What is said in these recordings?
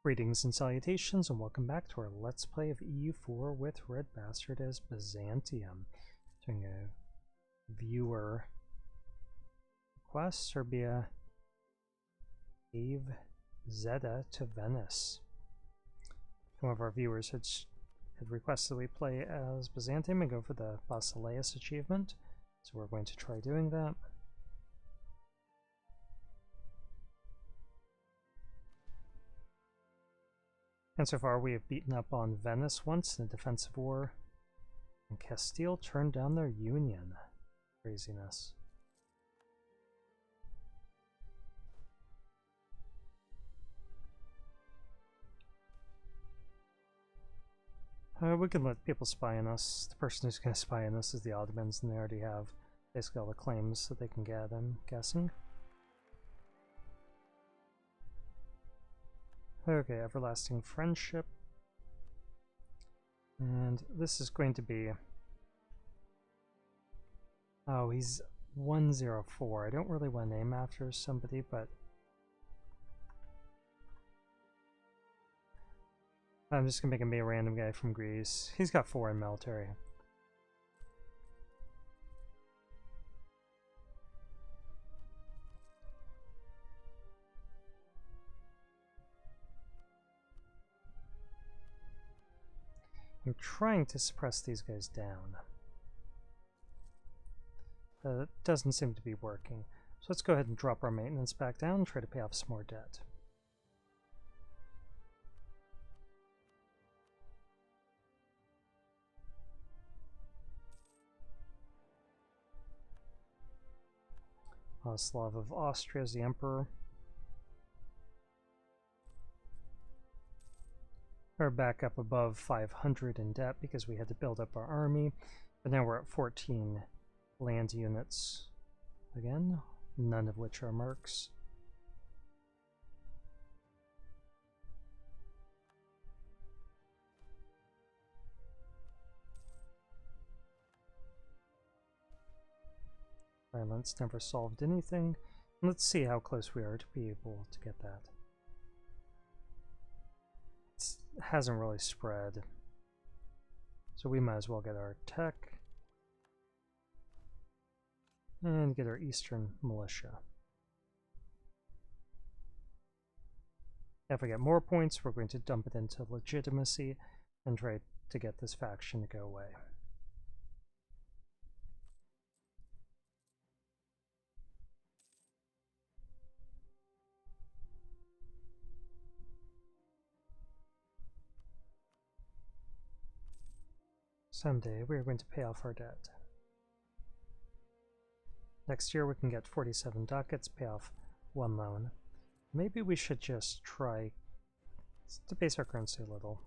Greetings and salutations, and welcome back to our Let's Play of EU4 with RedBstrd as Byzantium. Doing a viewer request, Serbia gave Zeta to Venice. One of our viewers had requested we play as Byzantium and go for the Basileus achievement, so we're going to try doing that. And so far we have beaten up on Venice once in a defensive war, and Castile turned down their union. Craziness. We can let people spy on us. The person who's going to spy on us is the Ottomans, and they already have basically all the claims that they can get, I'm guessing. Okay, everlasting friendship. And this is going to be... Oh, he's 104. I don't really want to name after somebody, but... I'm just going to make him be a random guy from Greece. He's got 4 in military. I'm trying to suppress these guys down. It doesn't seem to be working. So let's go ahead and drop our maintenance back down and try to pay off some more debt. Slav of Austria is the emperor. We're back up above 500 in debt because we had to build up our army, but now we're at 14 land units again, none of which are mercs. Violence never solved anything. Let's see how close we are to be able to get that. Hasn't really spread, so we might as well get our tech and get our Eastern militia. If we get more points, we're going to dump it into legitimacy and try to get this faction to go away. Someday we are going to pay off our debt. Next year we can get 47 ducats, pay off 1 loan. Maybe we should just try to debase our currency a little.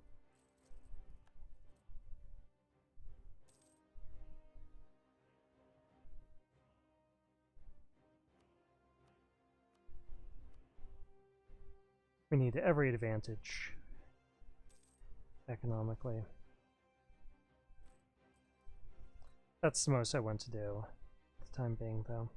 We need every advantage economically. That's the most I want to do for the time being, though.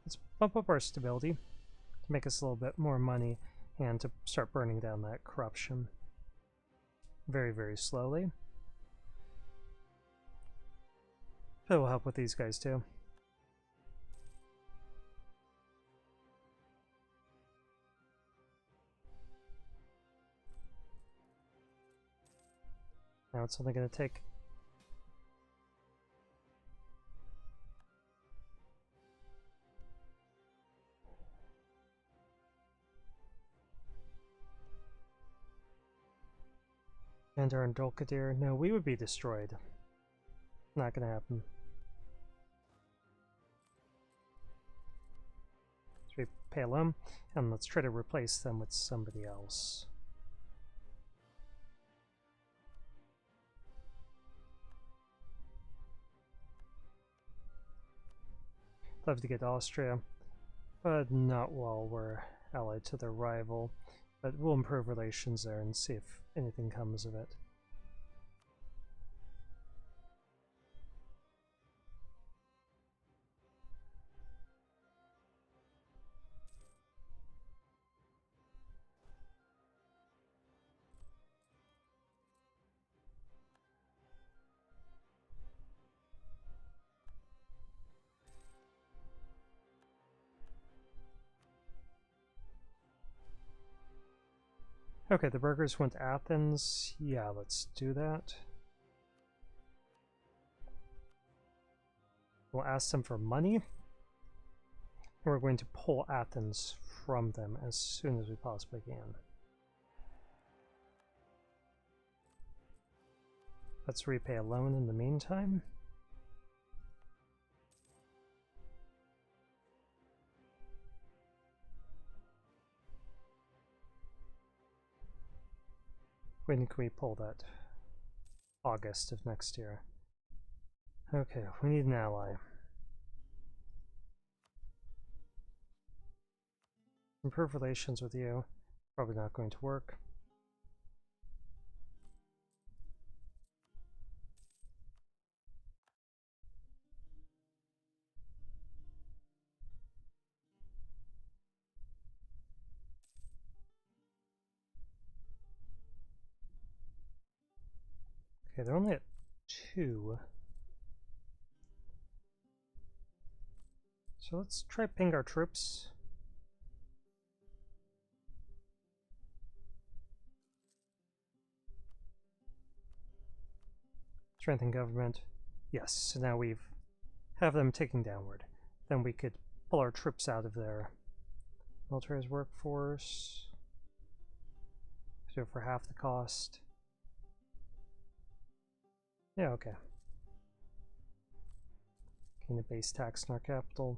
Let's bump up our stability to make us a little bit more money and to start burning down that corruption very, very slowly. That will help with these guys, too. Now it's only going to take and our Indulcadir. No, we would be destroyed. Not going to happen. So we pale them, and let's try to replace them with somebody else. Love to get Austria, but not while we're allied to their rival. But we'll improve relations there and see if anything comes of it. Okay, the burghers went to Athens. Yeah, let's do that. We'll ask them for money. We're going to pull Athens from them as soon as we possibly can. Let's repay a loan in the meantime. When can we pull that? August of next year. Okay, we need an ally. Improve relations with you. Probably not going to work. Okay, they're only at 2. So let's try ping our troops. Strengthen government. Yes, so now we've have them ticking downward. Then we could pull our troops out of their military's workforce. Do it for half the cost. Yeah, okay. Gain a base tax in our capital.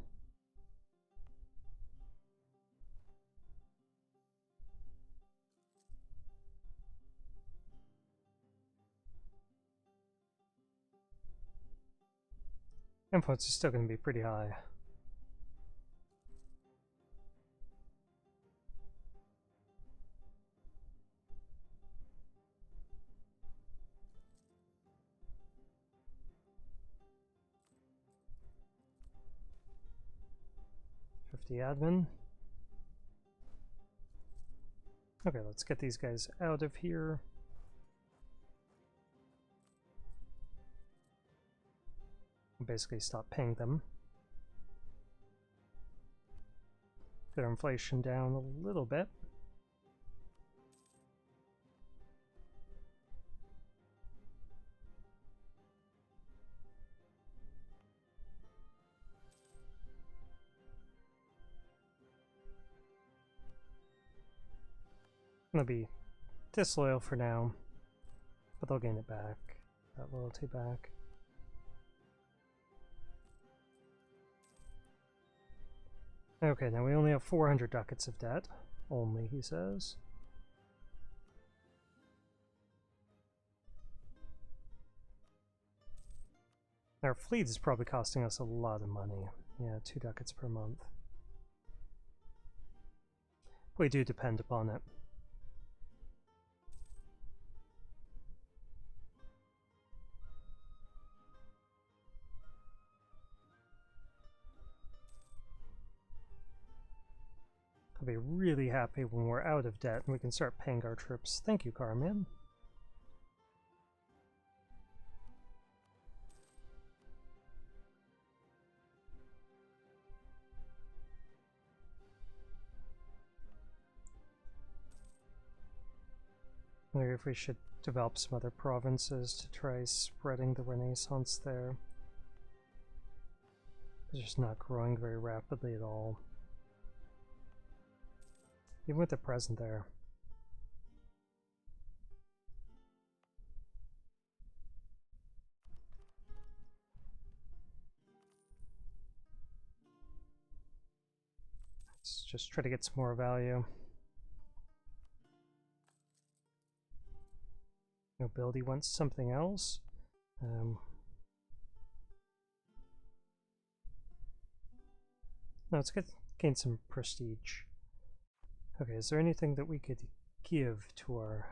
Influence is still going to be pretty high. Admin. Okay, let's get these guys out of here. Basically stop paying them. Get our inflation down a little bit. They'll be disloyal for now, but they'll gain it back, that loyalty back. Okay, now we only have 400 ducats of debt. Only, he says. Our fleet is probably costing us a lot of money. Yeah, 2 ducats per month. We do depend upon it. I'll be really happy when we're out of debt and we can start paying our troops. Thank you, Carman. Maybe if we should develop some other provinces to try spreading the Renaissance there. It's just not growing very rapidly at all. Even with the present there. Let's just try to get some more value. Nobility wants something else. No, let's gain some prestige. Okay, is there anything that we could give to our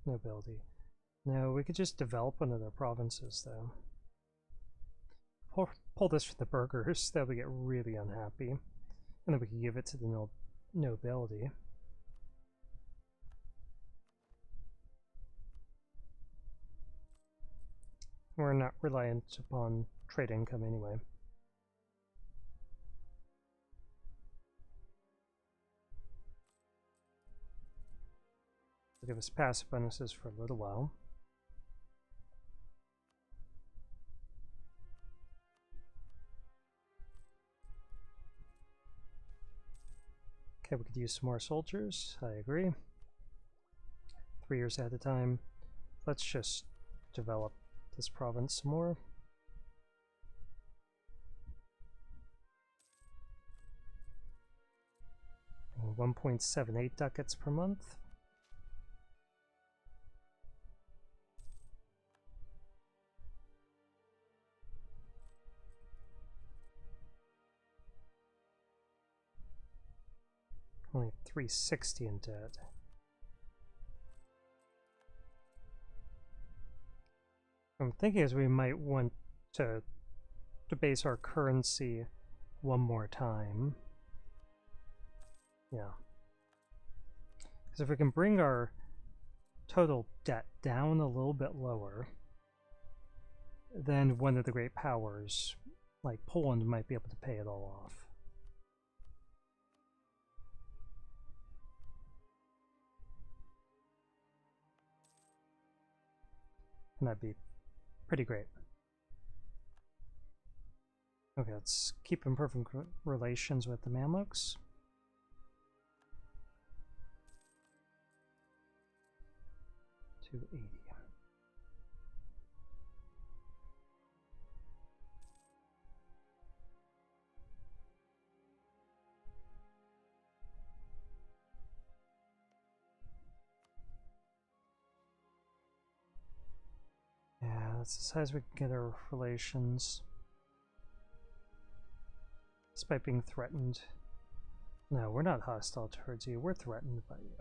nobility? No, we could just develop one of their provinces, though. Pull this from the burghers, they'll get really unhappy. And then we can give it to the nobility. We're not reliant upon trade income anyway. It'll give us passive bonuses for a little while. Okay, we could use some more soldiers. I agree. 3 years at a time. Let's just develop this province some more. And 1.78 ducats per month. Only 360 in debt. I'm thinking is we might want to debase our currency one more time. Yeah. Because if we can bring our total debt down a little bit lower, then one of the great powers, like Poland, might be able to pay it all off. And that'd be pretty great. Okay, let's keep improving relations with the Mamluks. $280. Yeah, that's as high as we can get our relations. Despite being threatened. No, we're not hostile towards you, we're threatened by you.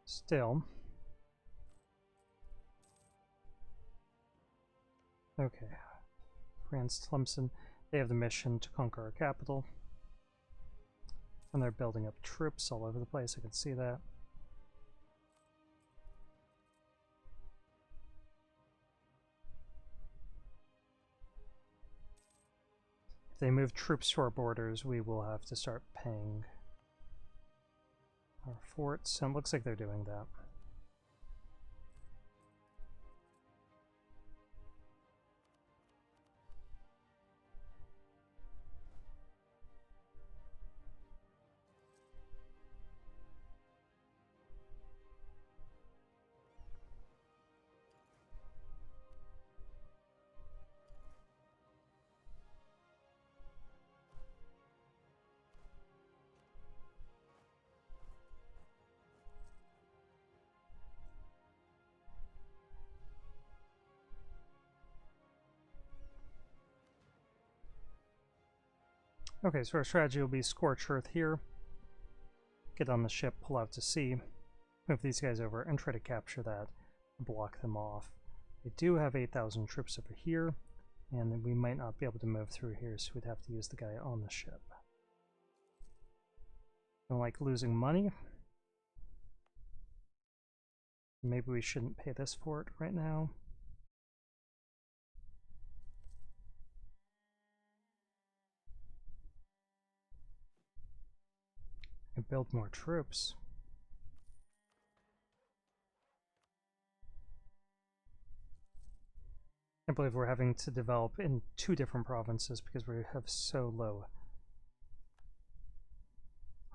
Still. Okay. France, Tlemcen, they have the mission to conquer our capital. And they're building up troops all over the place, I can see that. If they move troops to our borders, we will have to start paying our forts, and it looks like they're doing that. Okay, so our strategy will be Scorch Earth here, get on the ship, pull out to sea, move these guys over, and try to capture that, block them off. They do have 8,000 troops over here, and we might not be able to move through here, so we'd have to use the guy on the ship. Don't like losing money. Maybe we shouldn't pay this fort right now. And build more troops. I believe we're having to develop in 2 different provinces because we have so low.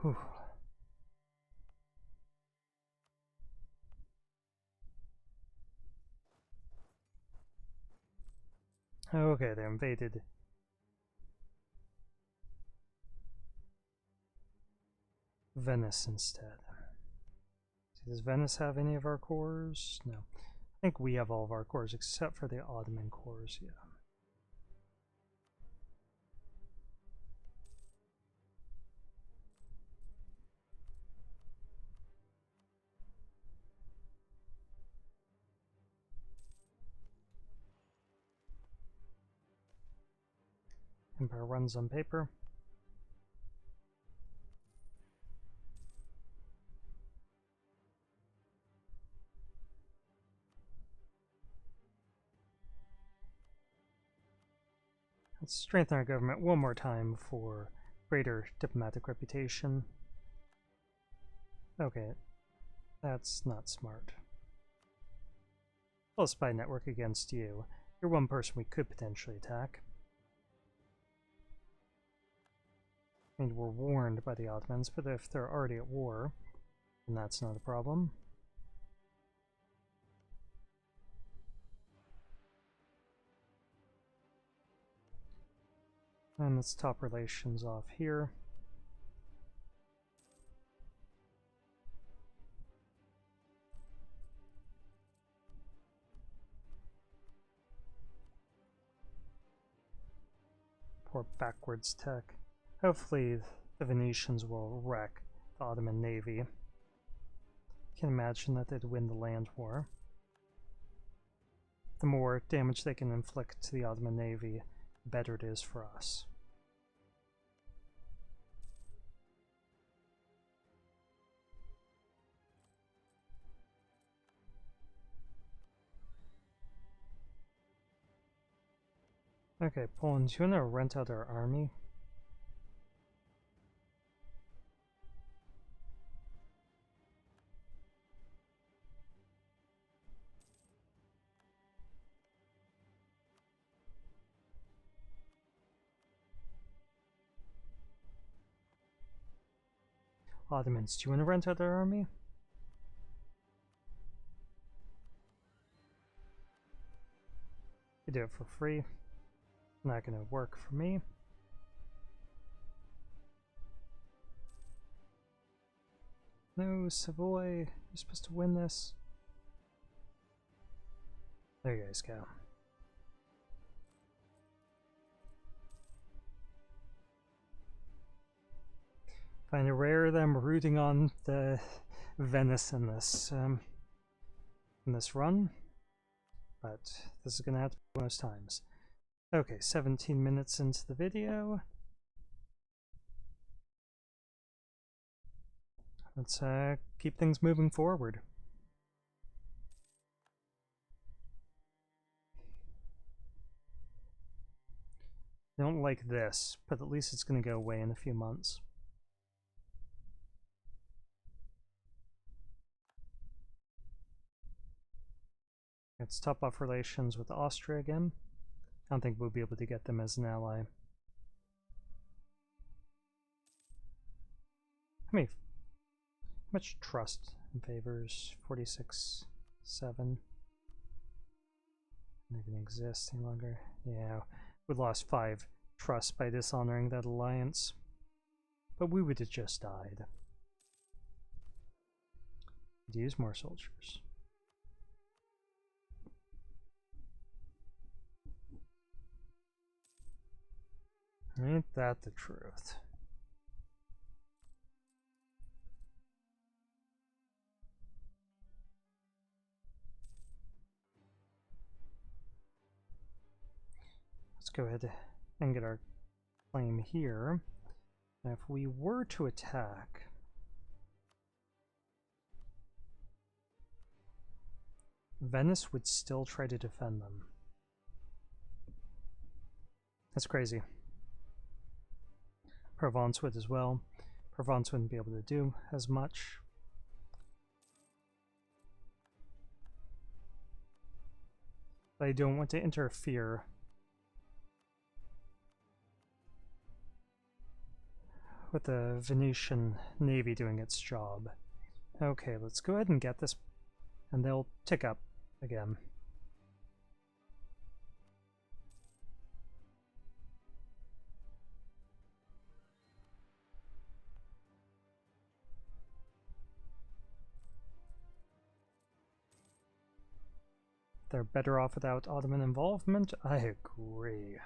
Whew. Okay, they invaded. Venice instead. Does Venice have any of our cores? No. I think we have all of our cores except for the Ottoman cores, yeah. Empire runs on paper. Let's strengthen our government one more time for greater diplomatic reputation. Okay, that's not smart. Well, spy network against you. You're one person we could potentially attack. And we're warned by the Ottomans, but if they're already at war, then that's not a problem. And let's top relations off here. Poor backwards tech. Hopefully the Venetians will wreck the Ottoman navy. Can't imagine that they'd win the land war. The more damage they can inflict to the Ottoman navy, the better it is for us. Okay, Poland, do you want to rent out our army? Ottomans, do you want to rent out our army? You do it for free. Not going to work for me. No, Savoy, you're supposed to win this. There you guys go. Find it rare that I'm rooting on the Venice in this run, but this is gonna have to be one of those times. Okay, 17 minutes into the video. Let's keep things moving forward. I don't like this, but at least it's gonna go away in a few months. Let's top off relations with Austria again. I don't think we'll be able to get them as an ally. How much trust in favors? 46, 7. Not gonna exist any longer. Yeah, we lost 5 trust by dishonoring that alliance. But we would have just died. Could use more soldiers. Ain't that the truth? Let's go ahead and get our claim here. Now, if we were to attack, Venice would still try to defend them. That's crazy. Provence would as well. Provence wouldn't be able to do as much. But I don't want to interfere with the Venetian navy doing its job. Okay, let's go ahead and get this, and they'll tick up again. They're better off without Ottoman involvement? I agree.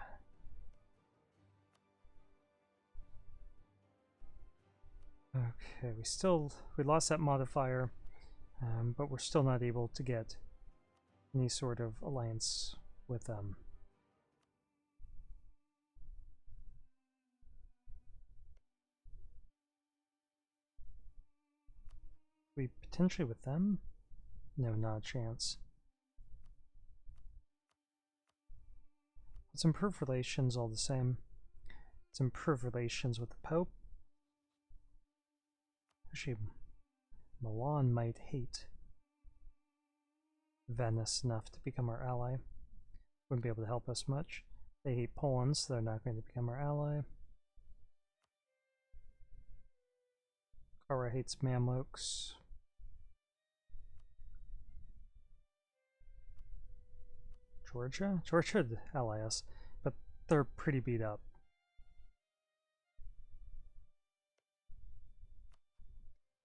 Okay, we lost that modifier, but we're still not able to get any sort of alliance with them. We potentially with them? No, not a chance. Let's improve relations all the same. Let's improve relations with the Pope. Actually, Milan might hate Venice enough to become our ally. Wouldn't be able to help us much. They hate Poland, so they're not going to become our ally. Kara hates Mamluks. Georgia? Georgia would ally us, but they're pretty beat up.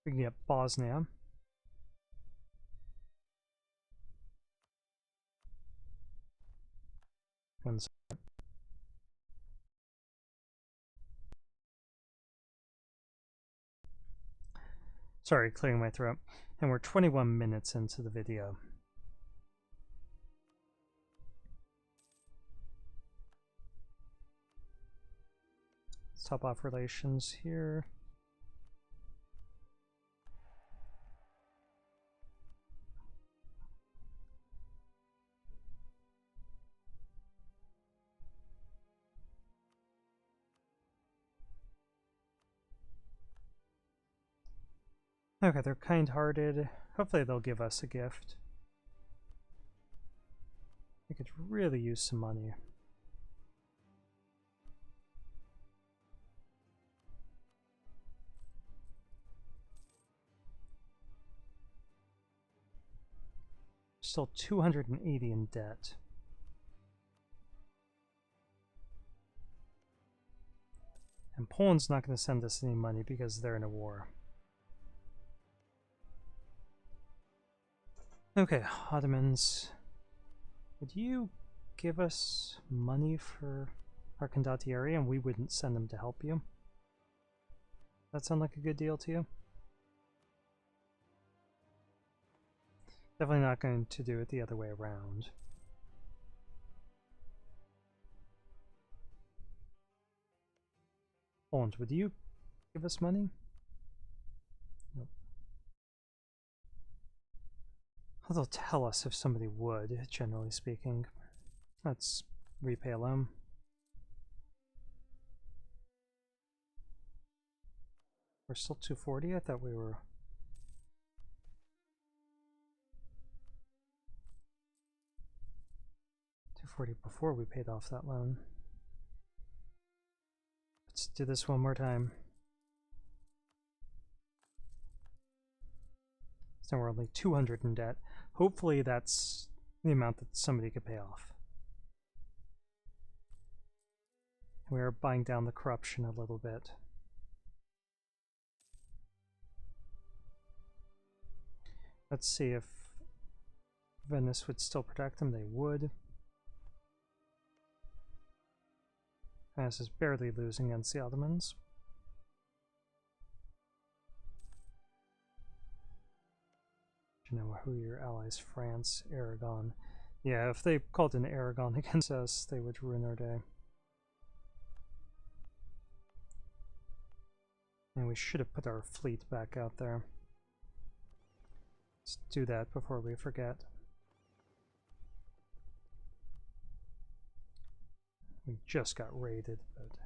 We can get Bosnia. One second. Sorry, clearing my throat. And we're 21 minutes into the video. Let's top off relations here. Okay, they're kind-hearted. Hopefully they'll give us a gift. We could really use some money. Still 280 in debt. And Poland's not going to send us any money because they're in a war. Okay, Ottomans. Would you give us money for our condottieri and we wouldn't send them to help you? That sound like a good deal to you? Definitely not going to do it the other way around. Poland, would you give us money? Nope. They'll tell us if somebody would, generally speaking. Let's repay a loan. We're still 240? I thought we were... before we paid off that loan. Let's do this one more time. So we're only 200 in debt. Hopefully that's the amount that somebody could pay off. We are buying down the corruption a little bit. Let's see if Venice would still protect them. They would. Venice is barely losing against the Ottomans. You know who your allies? France, Aragon. Yeah, if they called in Aragon against us, they would ruin our day. And we should have put our fleet back out there. Let's do that before we forget. We just got raided, but...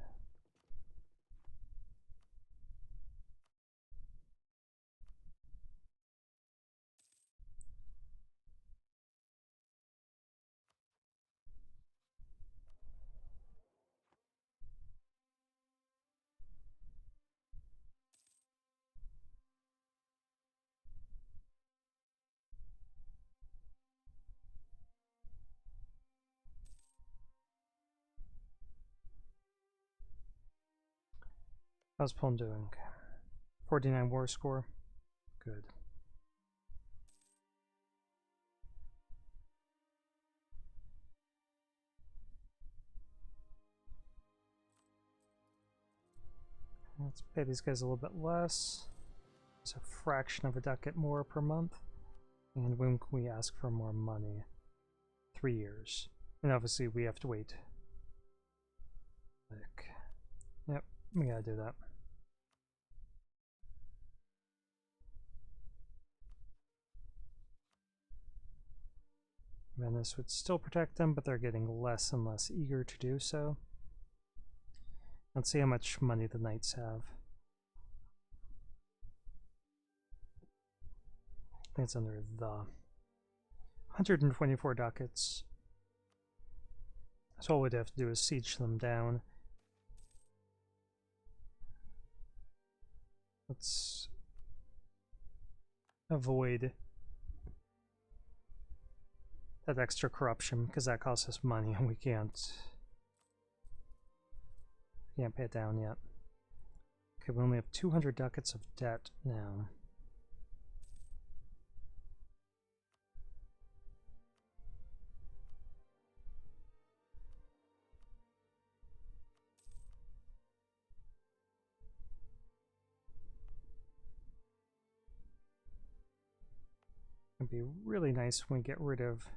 How's Poland doing? 49 war score. Good. Let's pay these guys a little bit less. It's a fraction of a ducat more per month. And when can we ask for more money? 3 years. And obviously we have to wait. Like, yep, we gotta do that. Venice would still protect them, but they're getting less and less eager to do so. Let's see how much money the knights have. I think it's under the 124 ducats. So all we'd have to do is siege them down. Let's avoid that extra corruption because that costs us money and we can't pay it down yet. Okay, we only have 200 ducats of debt now. It'd be really nice when we get rid of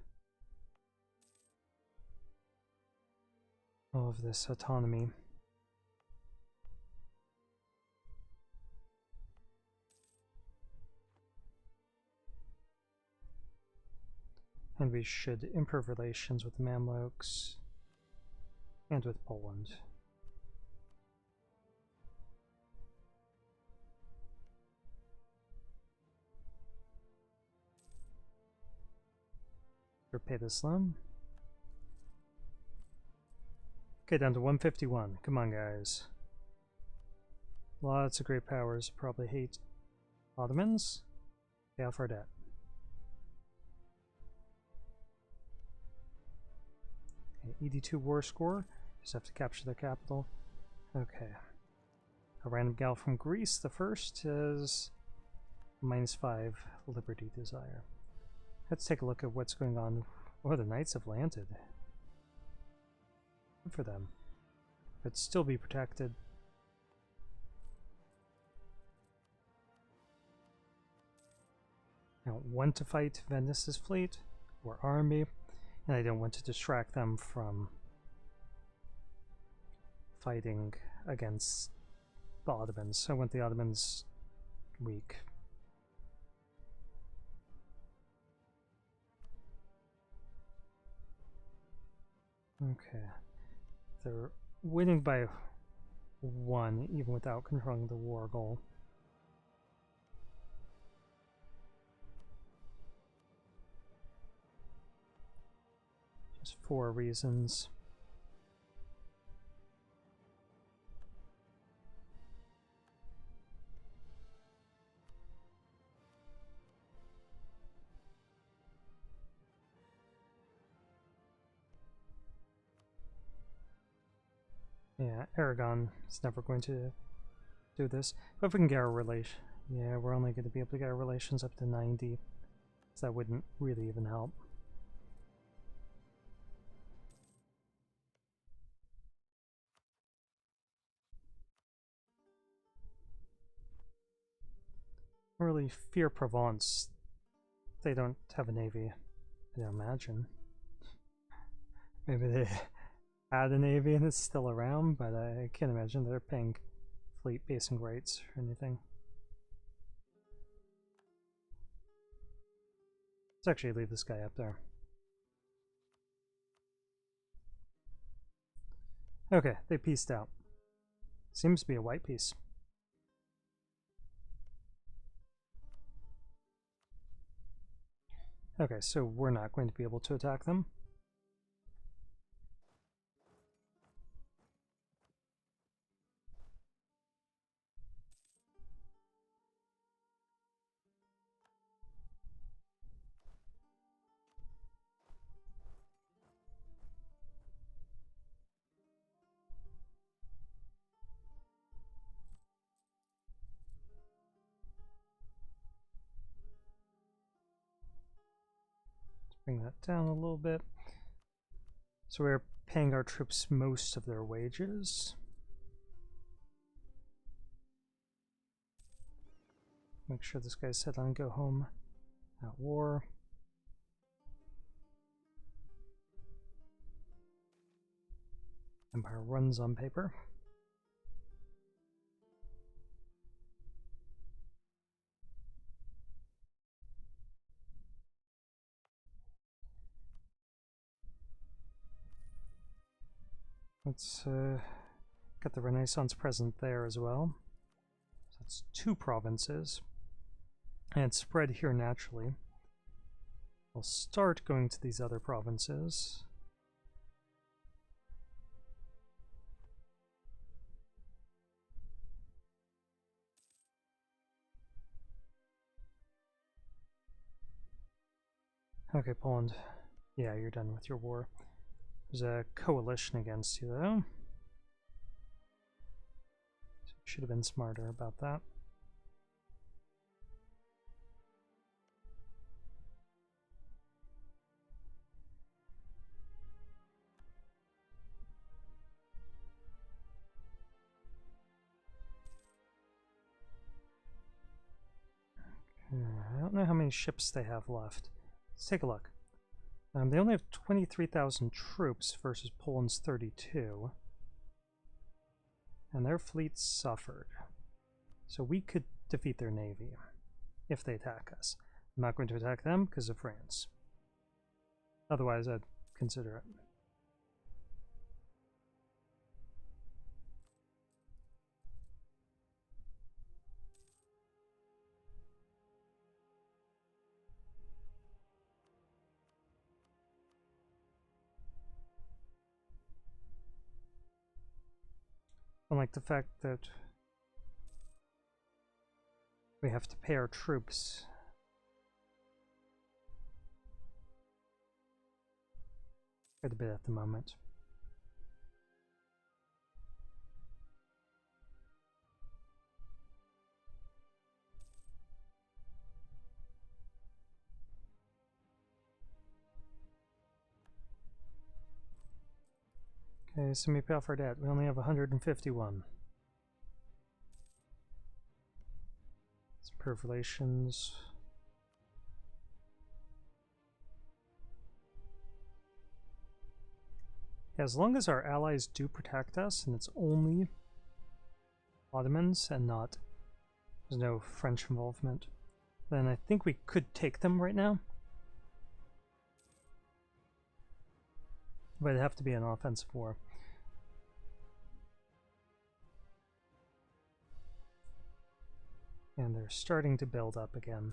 all of this autonomy. And we should improve relations with the Mamluks and with Poland. Repay this loan. Okay, down to 151. Come on, guys. Lots of great powers probably hate Ottomans. Pay off our debt. Okay, ED2 war score. Just have to capture their capital. Okay. A random gal from Greece. The first is -5 liberty desire. Let's take a look at what's going on. Oh, the knights have landed. Good for them. But still be protected. I don't want to fight Venice's fleet or army, and I don't want to distract them from fighting against the Ottomans. I want the Ottomans weak. Okay. They're winning by 1, even without controlling the war goal. Just 4 reasons. Yeah, Aragon is never going to do this. But if we can get our relation... Yeah, we're only going to be able to get our relations up to 90. So that wouldn't really even help. I really fear Provence. They don't have a navy, I don't imagine. Maybe they had a navy and it's still around, but I can't imagine they're paying fleet basing rates or anything. Let's actually leave this guy up there. Okay, they pieced out. Seems to be a white piece. Okay, so we're not going to be able to attack them. Bring that down a little bit. So we're paying our troops most of their wages. Make sure this guy's set on go home at war. Empire runs on paper. Let's get the Renaissance present there as well. So that's 2 provinces. And it's spread here naturally. We'll start going to these other provinces. Okay, Poland. Yeah, you're done with your war. There's a coalition against you, though. So you should have been smarter about that. I don't know how many ships they have left. Let's take a look. They only have 23,000 troops versus Poland's 32. And their fleet suffered. So we could defeat their navy if they attack us. I'm not going to attack them because of France. Otherwise, I'd consider it. Unlike the fact that we have to pay our troops quite a bit at the moment. Okay, so we pay off our debt. We only have 151. Let's improve relations. As long as our allies do protect us, and it's only Ottomans and not, there's no French involvement, then I think we could take them right now. But it'd have to be an offensive war. And they're starting to build up again.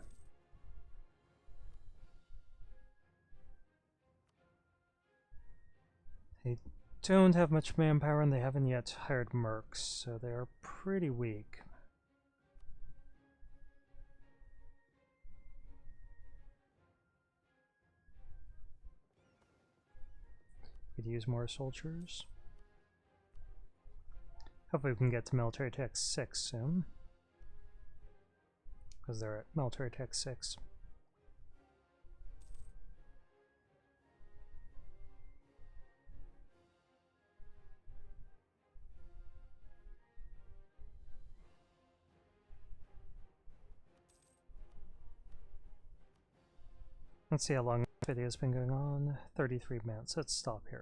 They don't have much manpower and they haven't yet hired mercs, so they're pretty weak. Could use more soldiers. Hopefully we can get to military tech 6 soon. Because they're at military tech 6. Let's see how long the video's been going on. 33 minutes. Let's stop here.